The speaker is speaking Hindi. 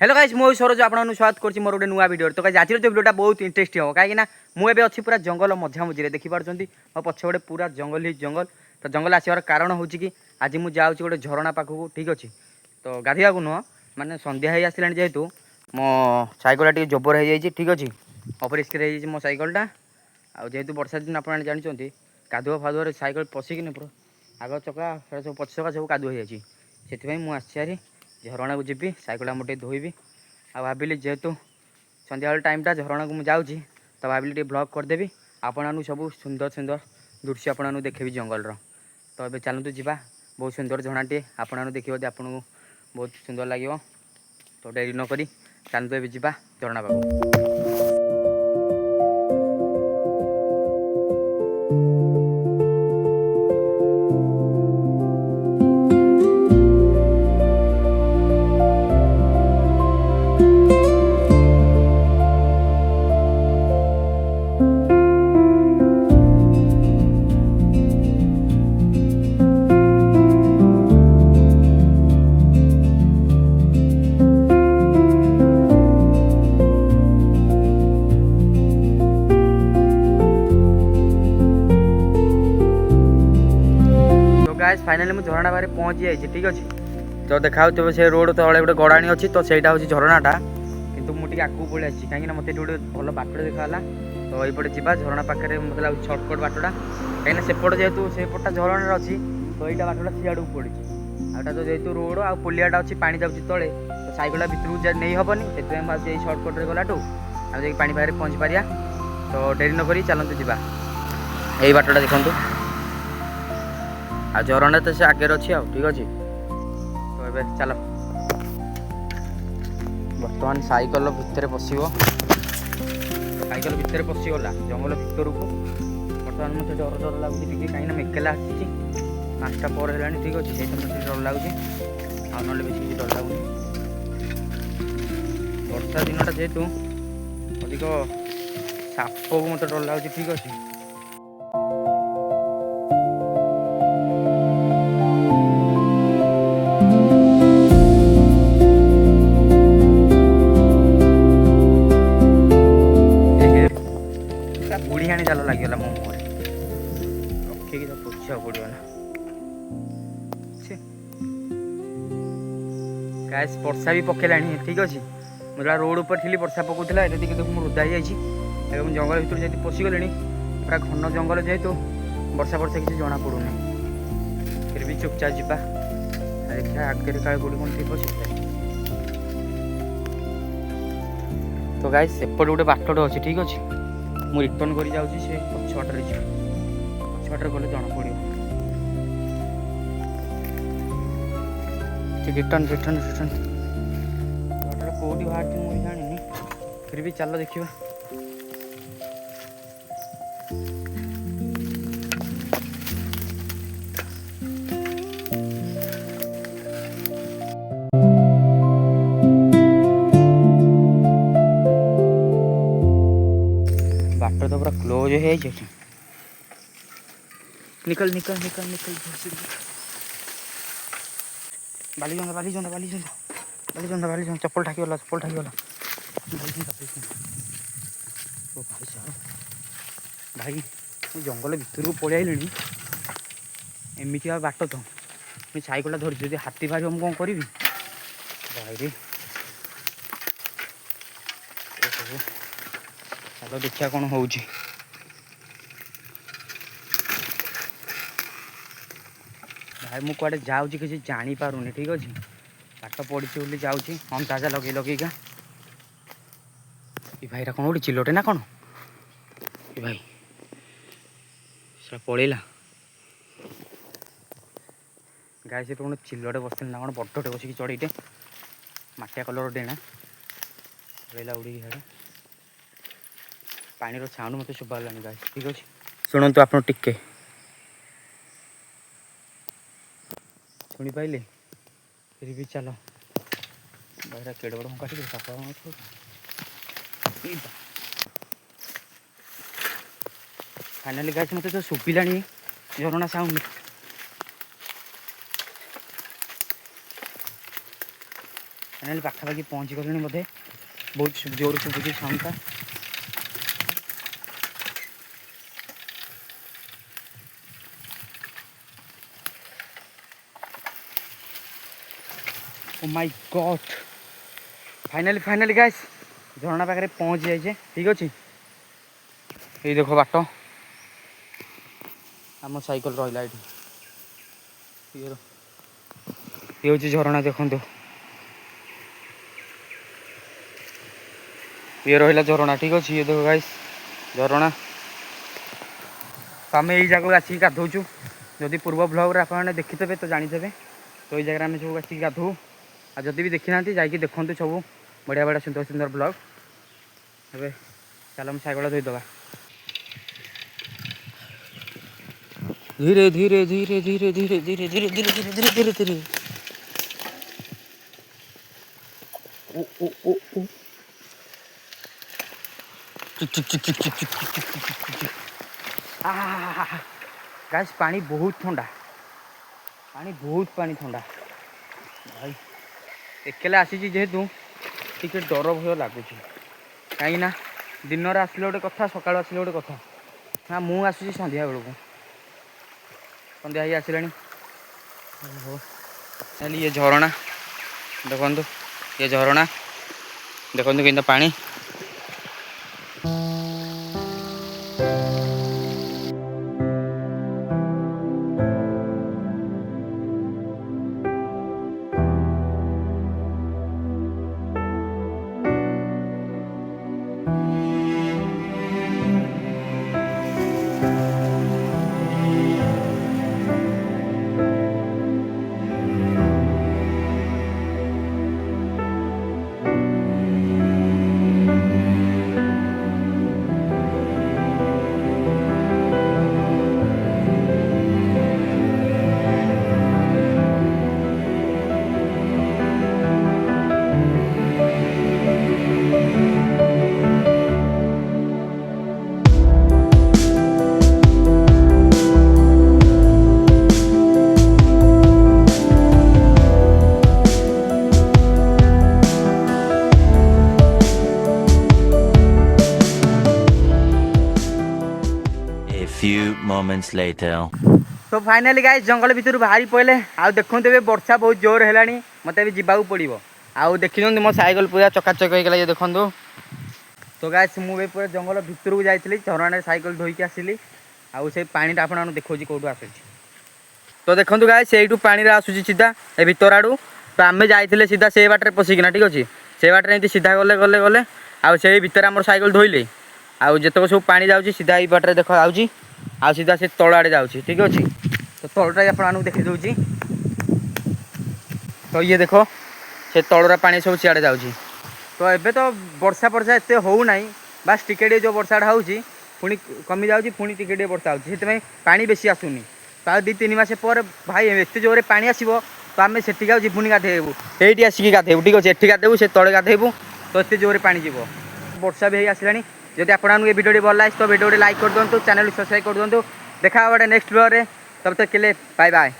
हेलो गाइस मो सरोज आपन स्वागत करछि मोर गोटे नुआ वीडियो। तो गाइस आज जो वीडियोटा बहुत इंटरेस्टिंग हो कहीं ना मुझे अच्छी पूरा जंगल मझा मुझे देखी पार्टी मो पछपटे पूरा जंगल ही जंगल। तो जंगल आसवर कारण हूँ कि आज मुझे जाऊँगी गोटे झरणा पाखक ठीक अच्छे। तो गाधिया नुह माने संध्या हो आसला जेहेतु मो सैकल टी जबर हो जाए ठीक अच्छे अपरिष्कार हो मो सैकलटा आेतु वर्षा दिन आप जानते कादुआ फादुआ सैकल पशिकिन पूरा आग चका सब पछ चका सब कादुआ हो जाए मुझे झरणा को जी सैकल मुझे धोबी आ भाविली जेहेतु संध्या बेल टाइमटा झरणा को मुझे जाऊँगी तो भाविली टे ब्लॉग करदेवी आपण सब सुंदर सुंदर दृश्य आपको देखेबी जंगल तो ये चलतु जा बहुत सुंदर झरणाटे आपण देखिए आपको बहुत सुंदर लगे। तो डेरी नक चलतु ए जा झरणा पाखु। गाइस फाइनली मुझे झरणा बारे पहुँची जाइए ठीक अच्छे। तो देखा से रोड तले गोटे गड़ाणी अच्छी तो सहीटा हूँ झरणाटा कितु मुझे आगे पलि आसी कहीं मुझे गोटे भल बाटे देखाला। तो ये जावा झरणा पाखे मतलब लगे सर्टकट बाटटा कहीं सेपट जेहतु सेपटा झरणा अच्छी तो यहाँ बाटटा सीआड़ को पड़ी आटा तो जेहतु रोड आ पुलियाटा अच्छी पानी जाऊँगी तले तो सैकलटा भितर नहीं हेनी से सर्टकट गलाठू आम पानी पाखे पहुँची पारिया। तो डेरी नक चलतु जा यही बाटटा देखूँ आ झरणा तो से आगे अच्छी ठीक अच्छे। तो ये चल बर्तमान सैकल भितर पशि सैकल भितर पशिगला जंगल भितर को बर्तमान मुझे डर डर लगुच कहीं मेकेला आसी 5टा पर है ठीक अच्छे से डर लगुच आ ना बेस डर लगुनि वर्षा दिनटा जेहेतु अधिक साप को मत डर लगुच ठीक अच्छे। बुढ़ी आनी जाल लगे मो मुहर रखिकी तो पोछा पड़ो ना गाइस वर्षा भी पकेला ठीक अच्छे। मुझे रोड ऊपर थी वर्षा पकाला ये देखिए देखो रुदा हो जंगल भर जब पशिगले पूरा घन जंगल जेहेतु वर्षा वर्षा किसी जना पड़ूना फिर भी चुपचाप जा देखा आगे काले कौटी कौन थी। तो गाइस सेपट गोटे बाटटे अच्छे ठीक अच्छे मु रिटर्न कर जाऊँगी से पछवाटे पछवाटे गले जना पड़ो रिटर्न रिटर्न रिटर्न कौटी बाहर मुझे जानी फिर भी चल देखा। बाट तो पूरा क्लोज है निकल निकल निकल निकल बाली जाता बाली जाता बाली जाता बाली जाता बाली जाता चप्पल ठाकीगला चप्पल ठाकीगला भाई साहब भाई जंगल भितर को पड़े आइली एमती बाट तो मुझे सैकलटा धरी जो हाथी बाहर मुझे कौन करी भाई रे चलो देखा कौन हो भाई मु कड़े जाऊँगी किसी जापारूनी ठीक अच्छे बाट पड़ी जाऊँगी अंदाजा लगे लगेगा ये भाईरा कौन गोटे चिलोटे ना कौन ये भाई पड़ेगा गाय से कौन चिलोटे बस ना कौन बड़टे बस चढ़ईटे मटिया कलर डेणा रहा उड़ी पानी साउंड मत शुभा गाय ठीक अच्छे। शुणु आप टिके शुणी पाइले फिर भी चलो भाईरा केड़ बड़ काटी सफा फाइनाली गाइस मत तो शुभिला झरणा साउंड फाइनाली पाखापाखि पहुँची गलुनी बोधे बहुत जोर शुभुची साउंडटा oh my god finally guys झरना पाखे पहुँची जाइए ठीक अच्छे ये देखो बाट आम साइकिल रहा ये हूँ झरना देखो ये रहा झरना ठीक अच्छे ये देखो गाइस झरना तो आम यही जगह आसिक गाधौचु जदि पूर्व ब्लॉग आपने देखिथे तो जानीथे तो ये जगह आम सब आसिक गाधो आ जदि भी देखी ना जाकि देखते सब बढ़िया बढ़िया सुंदर सुंदर ब्लॉग ए चलो हम साइकेल धोईदे धीरे धीरे धीरे धीरे धीरे धीरे धीरे धीरे धीरे धीरे धीरे धीरे ओ ओ ओ ओ गाइस पानी बहुत ठंडा पानी ठंडा भाई एकेला आसी जेहेतु टिके डर भय लगुच कहीं दिन आसले गोटे कथा सकाल आसले गोटे कथा ना मु आसूँ संध्या बेलू संध्या ही आसला ये झरना देखो ये झरना देखो कि पानी moments later. तो फाइनाली गाइस जंगल भितर बाहरी पड़े आउ देखो वर्षा बहुत जोर है मत भी जावाक पड़ो आउ देखी मो साइकेल पूरा चकाचक होगा ये देखो तो गाइस मुझे पूरा जंगल भितर को जाइली झरना साइकेल धोईकी आसली आउ से पानी आपको देखा कौटू आस तो देखो गाइस से पानी आसूँ सीधा ए भर आड़ू तो आम जाइए सीधा से बाटर पशिकिना ठीक अच्छे से बाटर सीधा गले गले गले आउ से भर आम साइकेल धोइले आउ जितक सब पानी जाऊँगी सीधा ये बाटर देख आऊँगी आ सीधा से तल आड़े जाऊँगी ठीक अच्छे तो तलटा आपको देखी दूसरी तो ये देखो से तलरा पानी सब सियाड़े जाऊँगी तो एबे तो वर्षा वर्षा एत होना बास टिके जो वर्षाटा होची पुणी कमी जाऊँगी पुणी टिके वर्षा होती पानी बेसी आसुनी तो 2-3 मास पर भाई एत जोरे पानी आसो तो आम से जीवनी गाधेबू ये आसिक गाधेबू ठीक अच्छे एटी गाधेबू से तले गाधेबू तो एत जोरे पानी जीव वर्षा भी आसला जदि आपको ये वीडियो भल लगे तो वीडियो लाइक कर दिखाँ चैनल सब्सक्राइब कर दिखाँ गोटे नेक्स्ट ब्लॉग तब तक के लिए बाय बाय।